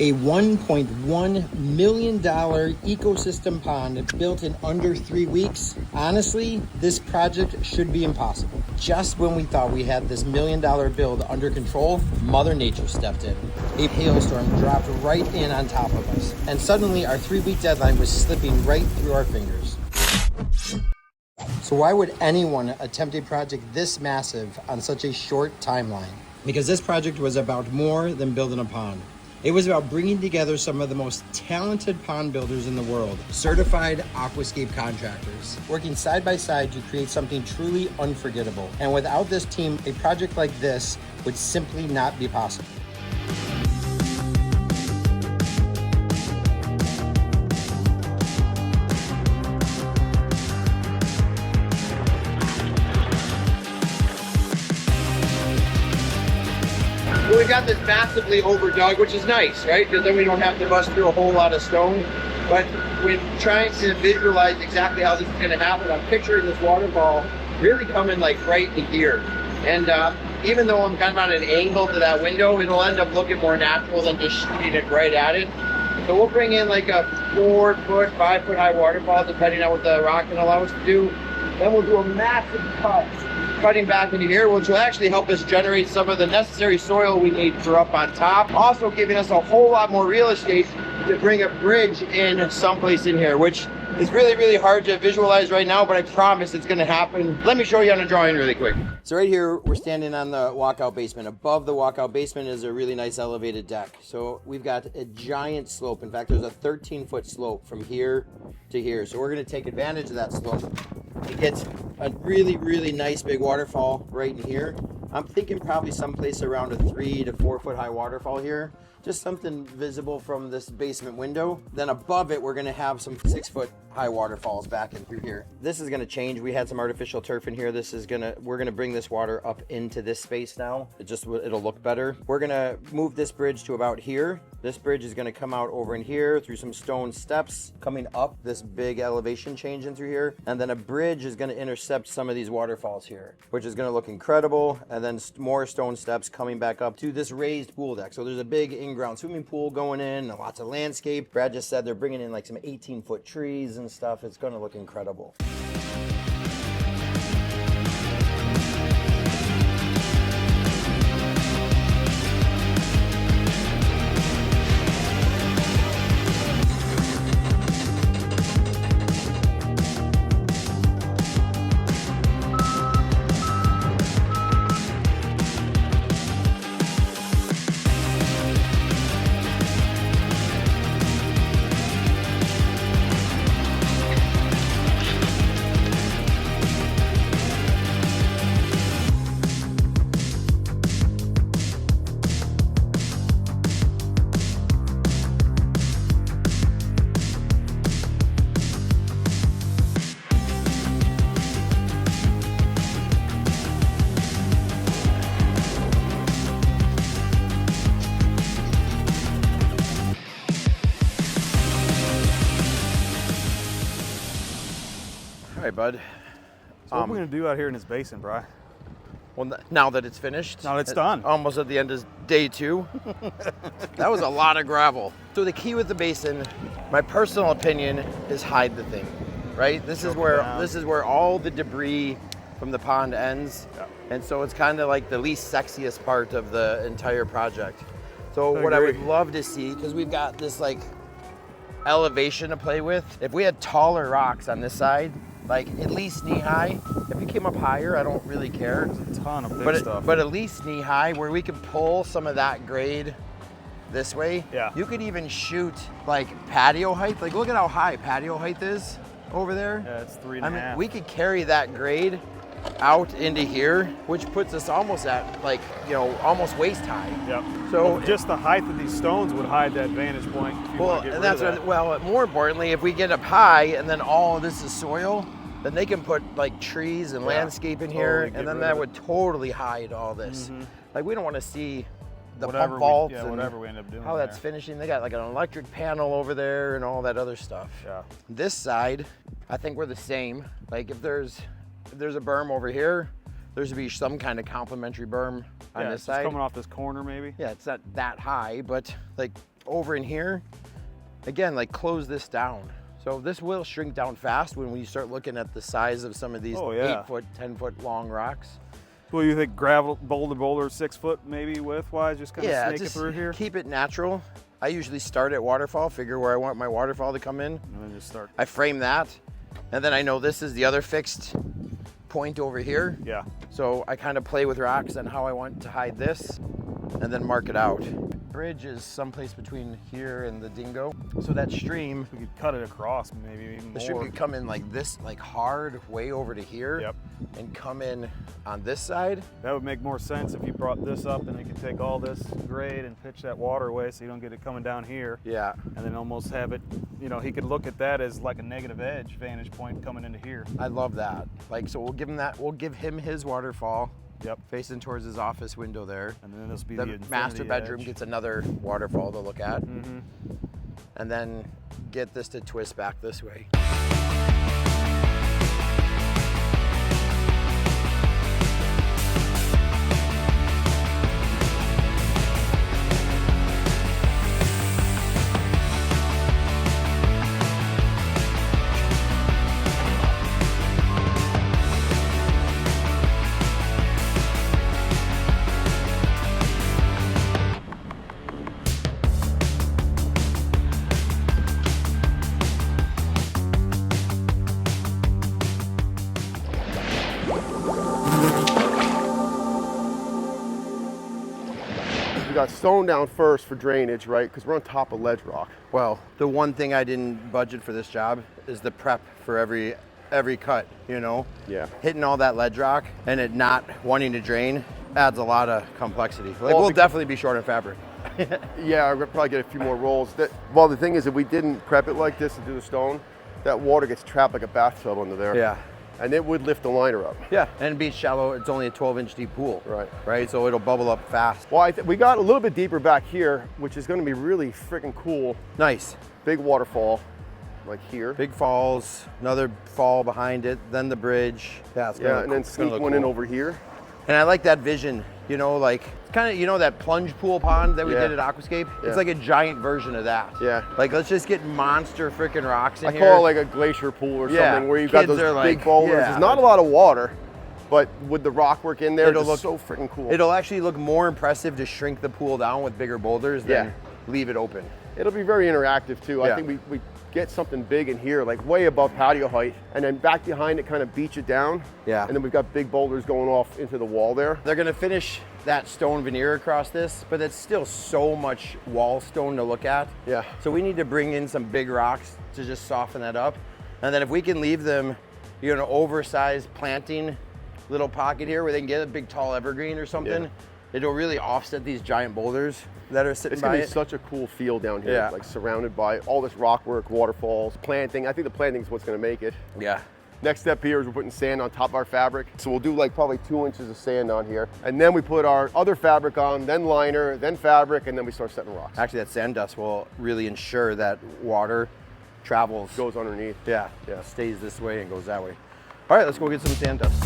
A $1.1 million ecosystem pond built in under 3 weeks. Honestly, this project should be impossible. Just when we thought we had this $1 million build under control, Mother Nature stepped in. A hailstorm dropped right in on top of us, and suddenly our 3-week deadline was slipping right through our fingers. So why would anyone attempt a project this massive on such a short timeline? Because this project was about more than building a pond. It was about bringing together some of the most talented pond builders in the world, certified aquascape contractors, working side by side to create something truly unforgettable. And without this team, a project like this would simply not be possible. We've got this massively overdug, which is nice, right? Because then we don't have to bust through a whole lot of stone. But when trying to visualize exactly how this is going to happen, I'm picturing this waterfall really coming like right in here. And even though I'm kind of on an angle to that window, it'll end up looking more natural than just shooting it right at it. So we'll bring in like a 4-foot, 5-foot high waterfall, depending on what the rock can allow us to do. Then we'll do a massive cut, cutting back into here, which will actually help us generate some of the necessary soil we need for up on top. Also giving us a whole lot more real estate to bring a bridge in someplace in here, which is really, really hard to visualize right now, but I promise it's gonna happen. Let me show you on a drawing really quick. So right here, we're standing on the walkout basement. Above the walkout basement is a really nice elevated deck. So we've got a giant slope. In fact, there's a 13-foot slope from here to here. So we're gonna take advantage of that slope to get a really, really nice big waterfall right in here. I'm thinking probably someplace around a 3 to 4 foot high waterfall here. Just something visible from this basement window. Then above it, we're gonna have some 6-foot high waterfalls back in through here. This is gonna change. We had some artificial turf in here. We're gonna bring this water up into this space now. It'll look better. We're gonna move this bridge to about here. This bridge is gonna come out over in here through some stone steps, coming up this big elevation change in through here. And then a bridge is gonna intercept some of these waterfalls here, which is gonna look incredible. And then more stone steps coming back up to this raised pool deck. So there's a big in-ground swimming pool going in, and lots of landscape. Brad just said they're bringing in like some 18-foot trees and stuff. It's gonna look incredible. All right, bud. So what are we gonna do out here in this basin, Bri? Well, now that it's finished. Now it's done. Almost at the end of day 2. That was a lot of gravel. So the key with the basin, my personal opinion, is hide the thing, right? This is where all the debris from the pond ends. Yeah. And so it's kind of like the least sexiest part of the entire project. So what I would love to see, because we've got this like elevation to play with, if we had taller rocks on this side, like at least knee high. If you came up higher, I don't really care. There's a ton of big stuff. But at least knee high, where we could pull some of that grade this way. Yeah. You could even shoot like patio height. Like look at how high patio height is over there. Yeah, it's 3.5. I mean, we could carry that grade out into here, which puts us almost at like, you know, almost waist high. Yep. So well, just the height of these stones would hide that vantage point. Well, and that's what, well, more importantly, if we get up high and then all of this is soil, then they can put like trees and landscape in here, and then that would totally hide all this. Mm-hmm. Like we don't want to see the whatever pump vaults and whatever we end up doing. how that's finishing. They got like an electric panel over there and all that other stuff. Yeah. This side, I think we're the same. Like if there's a berm over here, there should be some kind of complementary berm on this side. Coming off this corner maybe. Yeah, it's not that high, but like over in here, again, like close this down. So this will shrink down fast when you start looking at the size of some of these 8 foot, 10 foot long rocks. Well, you think gravel boulder 6 foot maybe width wise, just kind of snake it through here? Keep it natural. I usually start at waterfall, figure where I want my waterfall to come in. And then just start. I frame that. And then I know this is the other fixed point over here. Yeah. So I kind of play with rocks and how I want to hide this and then mark it out. Bridge is someplace between here and the dingo. So that stream, We could cut it across maybe even the more. stream could come in like this, like hard way over to here. Yep. And come in on this side. That would make more sense if you brought this up and you could take all this grade and pitch that waterway so you don't get it coming down here. Yeah. And then almost have it, you know, he could look at that as like a negative edge vantage point coming into here. I love that. Like, so we'll give him that, we'll give him his waterfall. Yep. Facing towards his office window there. And then this will be The the master infinity bedroom edge. gets another waterfall to look at. Mm-hmm. And then get this to twist back this way. We got stone down first for drainage, right? Because we're on top of ledge rock. Well, the one thing I didn't budget for this job is the prep for every cut, you know? Yeah. Hitting all that ledge rock and it not wanting to drain adds a lot of complexity. Like, Well, we'll definitely be short on fabric. Yeah, we'll probably get a few more rolls. Well, the thing is, if we didn't prep it like this and do the stone, that water gets trapped like a bathtub under there. Yeah. And it would lift the liner up. Yeah, and being shallow, it's only a 12-inch deep pool. Right. Right, so it'll bubble up fast. Well, we got a little bit deeper back here, which is going to be really freaking cool. Nice. Big waterfall, like here. Big falls, another fall behind it, then the bridge. Yeah, it's gonna Yeah, look and then it's gonna sneak look one in cool. over here. And I like that vision, you know, like, it's kind of, you know, that plunge pool pond that we Yeah. did at Aquascape? Yeah. It's like a giant version of that. Yeah. Like, let's just get monster freaking rocks in I here. call it like a glacier pool or Yeah, something, where you've got kids those are big like- boulders. yeah. There's not a lot of water, but with the rock work in there, It'll it's look- so freaking cool. It'll actually look more impressive to shrink the pool down with bigger boulders than Yeah. leave it open. It'll be very interactive too. Yeah. I think we get something big in here, like way above patio height, and then back behind it kind of beach it down. Yeah. And then we've got big boulders going off into the wall there. They're gonna finish that stone veneer across this, but it's still so much wall stone to look at. Yeah. So we need to bring in some big rocks to just soften that up. And then if we can leave them, you know, oversized planting little pocket here where they can get a big tall evergreen or something, Yeah. it'll really offset these giant boulders that are sitting It's by gonna be it. such a cool feel down here, Yeah. like surrounded by all this rock work, waterfalls, planting. I think the planting is what's gonna make it. Yeah. Next step here is we're putting sand on top of our fabric. So we'll do like probably 2 inches of sand on here. And then we put our other fabric on, then liner, then fabric, and then we start setting rocks. Actually, that sand dust will really ensure that water travels. Goes underneath. Yeah, Yeah. stays this way and goes that way. All right, let's go get some sand dust.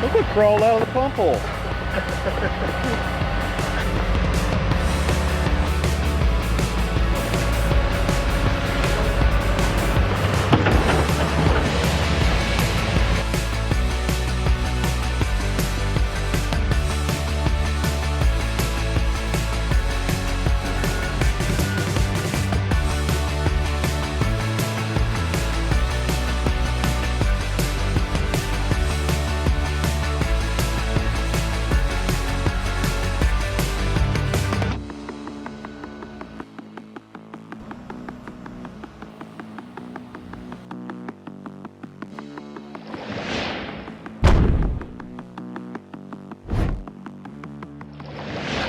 Look what crawled out of the pump hole.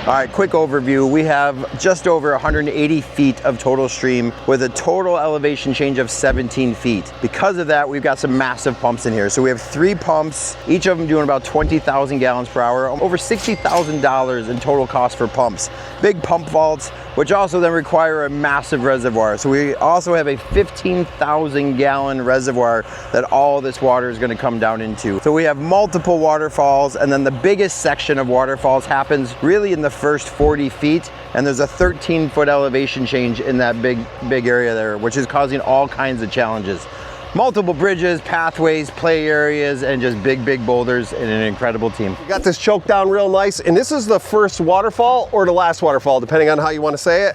All right, quick overview. We have just over 180 feet of total stream with a total elevation change of 17 feet. Because of that, we've got some massive pumps in here. So we have 3 pumps, each of them doing about 20,000 gallons per hour, over $60,000 in total cost for pumps. Big pump vaults, which also then require a massive reservoir. So we also have a 15,000 gallon reservoir that all this water is going to come down into. So we have multiple waterfalls, and then the biggest section of waterfalls happens really in the first 40 feet, and there's a 13-foot elevation change in that big area there, which is causing all kinds of challenges. Multiple bridges, pathways, play areas, and just big boulders, and an incredible team. We got this choked down real nice, and this is the first waterfall or the last waterfall, depending on how you want to say it.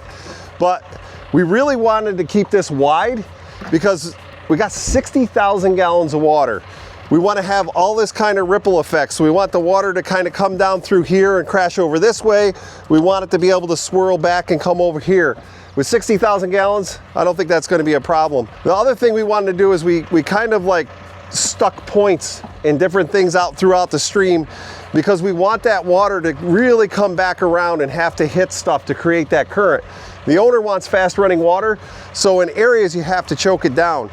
But we really wanted to keep this wide because we got 60,000 gallons of water. We want to have all this kind of ripple effect. So we want the water to kind of come down through here and crash over this way. We want it to be able to swirl back and come over here. With 60,000 gallons, I don't think that's going to be a problem. The other thing we wanted to do is we kind of like stuck points and different things out throughout the stream because we want that water to really come back around and have to hit stuff to create that current. The owner wants fast running water, so in areas you have to choke it down.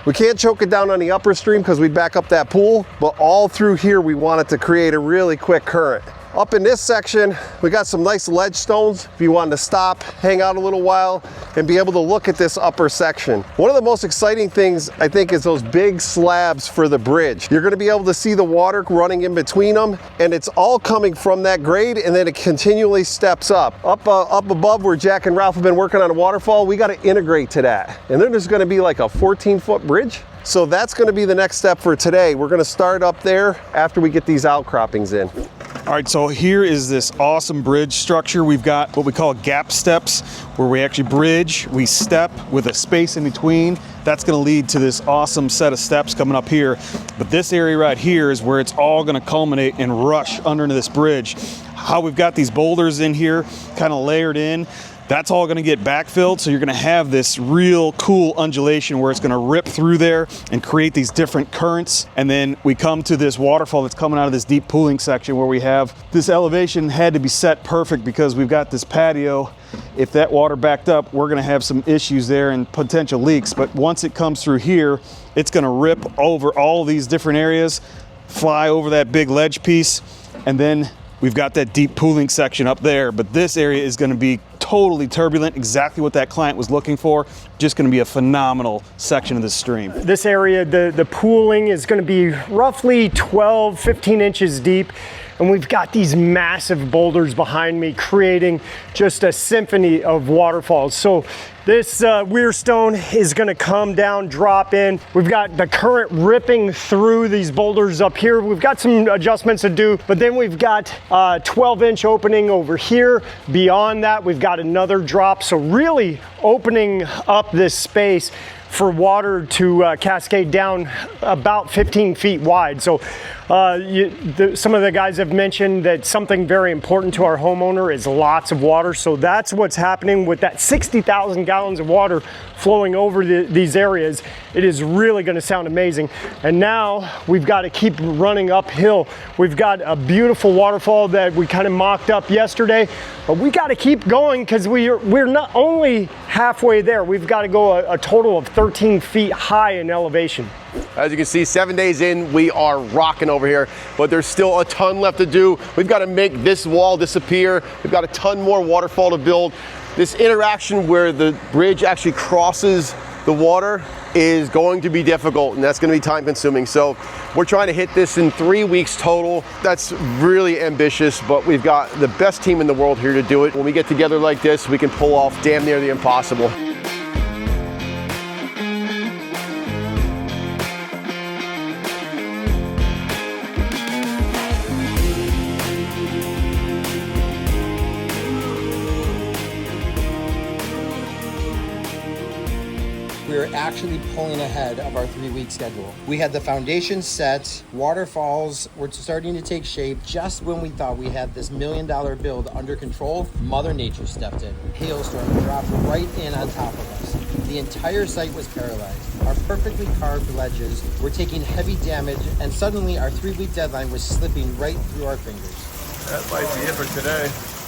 We can't choke it down on the upper stream because we'd back up that pool, but all through here we want it to create a really quick current. Up in this section, we got some nice ledge stones if you wanted to stop, hang out a little while, and be able to look at this upper section. One of the most exciting things, I think, is those big slabs for the bridge. You're gonna be able to see the water running in between them, and it's all coming from that grade, and then it continually steps up. Up above where Jack and Ralph have been working on a waterfall, we gotta integrate to that. And then there's gonna be like a 14-foot bridge. So that's gonna be the next step for today. We're gonna start up there after we get these outcroppings in. All right, so here is this awesome bridge structure. We've got what we call gap steps, where we actually bridge, we step with a space in between. That's gonna lead to this awesome set of steps coming up here. But this area right here is where it's all gonna culminate and rush under into this bridge. How we've got these boulders in here, kind of layered in, that's all gonna get backfilled, so you're gonna have this real cool undulation where it's gonna rip through there and create these different currents. And then we come to this waterfall that's coming out of this deep pooling section where we have this elevation had to be set perfect because we've got this patio. If that water backed up, we're gonna have some issues there and potential leaks. But once it comes through here, it's gonna rip over all these different areas, fly over that big ledge piece, and then we've got that deep pooling section up there. But this area is gonna be totally turbulent, exactly what that client was looking for. Just gonna be a phenomenal section of the stream. This area, the pooling is gonna be roughly 12, 15 inches deep. And we've got these massive boulders behind me creating just a symphony of waterfalls. So this weir stone is gonna come down, drop in. We've got the current ripping through these boulders up here. We've got some adjustments to do, but then we've got a 12-inch opening over here. Beyond that, we've got another drop. So really opening up this space for water to cascade down about 15 feet wide. So some of the guys have mentioned that something very important to our homeowner is lots of water. So that's what's happening with that 60,000 gallons of water flowing over these areas. It is really gonna sound amazing. And now we've got to keep running uphill. We've got a beautiful waterfall that we kind of mocked up yesterday, but we got to keep going because we're not only halfway there, we've got to go a total of 13 feet high in elevation. As you can see, 7 days in, we are rocking over here, but there's still a ton left to do. We've got to make this wall disappear. We've got a ton more waterfall to build. This interaction where the bridge actually crosses the water is going to be difficult, and that's going to be time consuming. So we're trying to hit this in 3 weeks total. That's really ambitious, but we've got the best team in the world here to do it. When we get together like this, we can pull off damn near the impossible. We are actually pulling ahead of our 3-week schedule. We had the foundation set, waterfalls were starting to take shape. Just when we thought we had this $1 million build under control, Mother Nature stepped in. Hailstorm dropped right in on top of us. The entire site was paralyzed. Our perfectly carved ledges were taking heavy damage, and suddenly our 3-week deadline was slipping right through our fingers. That might be it for today.